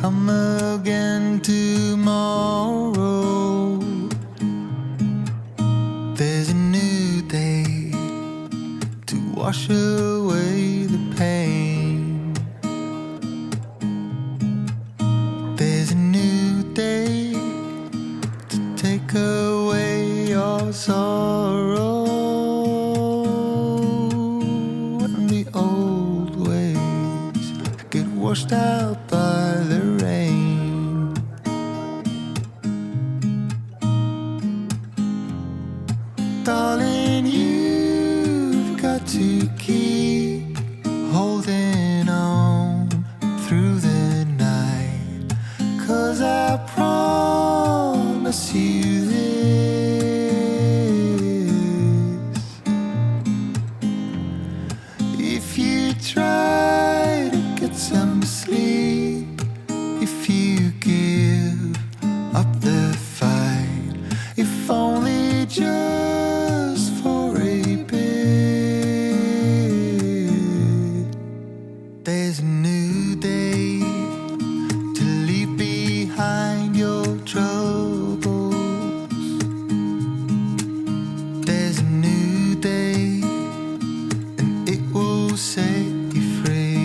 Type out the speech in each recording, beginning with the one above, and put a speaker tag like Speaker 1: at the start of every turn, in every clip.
Speaker 1: come again tomorrow. There's a new day to wash away the pain. There's a new day to take away your sorrow. And the old ways get washed out by the rain. Darling, you've got to keep holding on through the night, 'cause I promise you this: if you try to get some sleep, if you give up the fight, if only just for a bit, there's a new day to leave behind your troubles. There's a new day and it will set you free.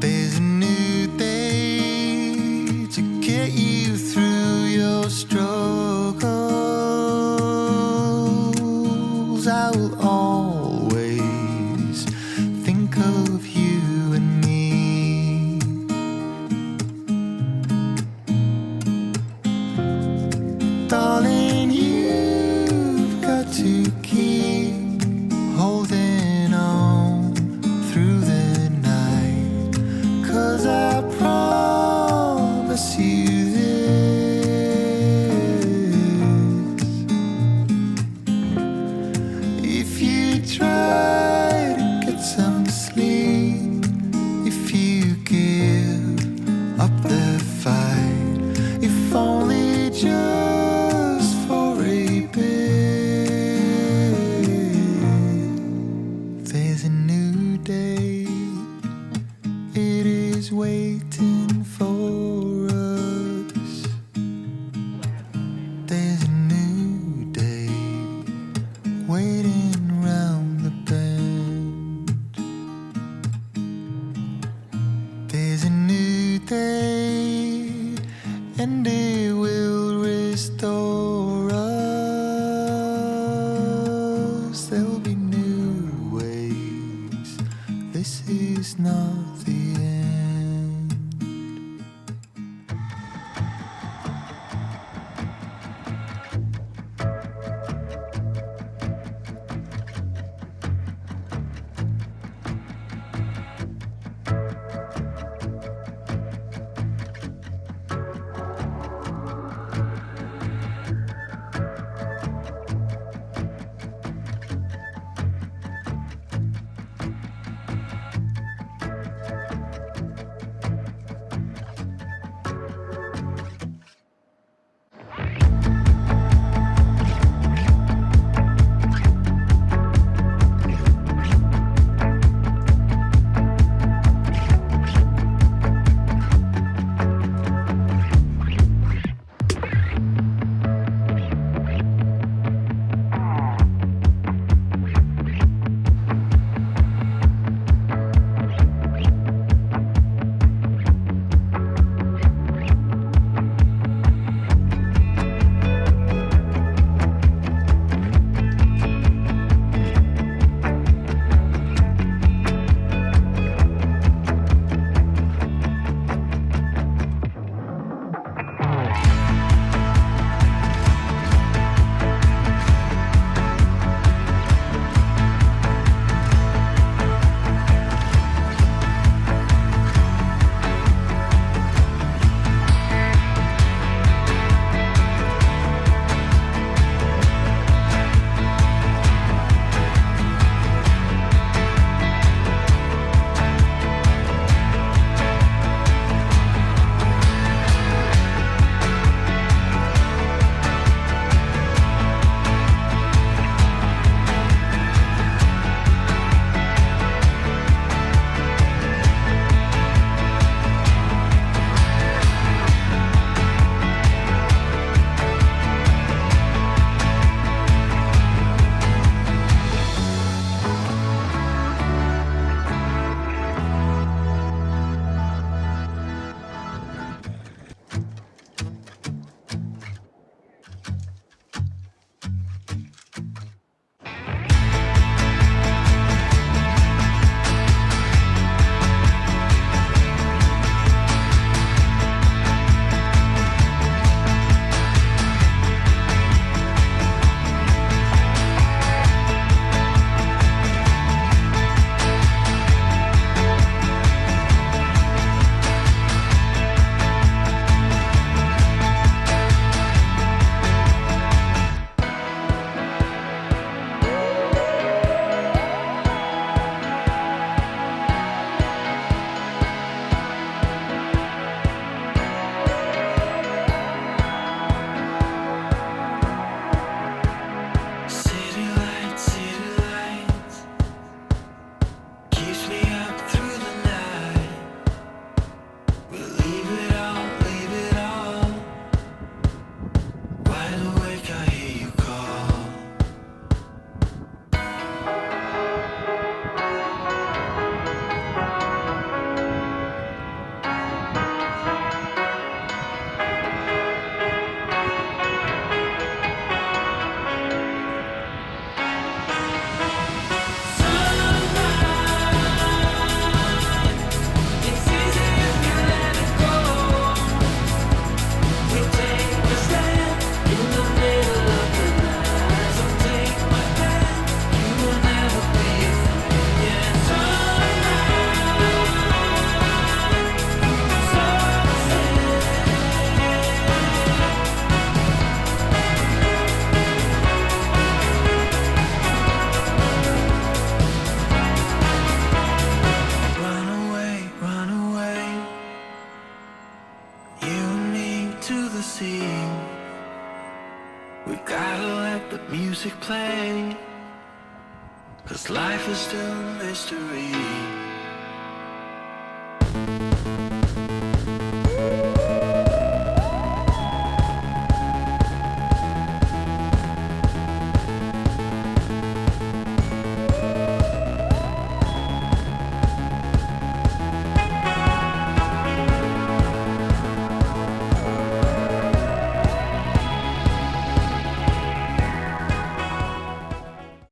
Speaker 1: There's a new day to get you through your struggles. I will always think of you and me. Darling, you've got to keep holding on through the night, 'cause I promise you this: if you try to get some sleep, if you give up the fight, if only just for a bit, there's a new day. It is waiting for us. There's a new day waiting round the bend. There's a new day and it will restore us. There'll be new ways. This is not the end. the music play, 'cause life is still a mystery.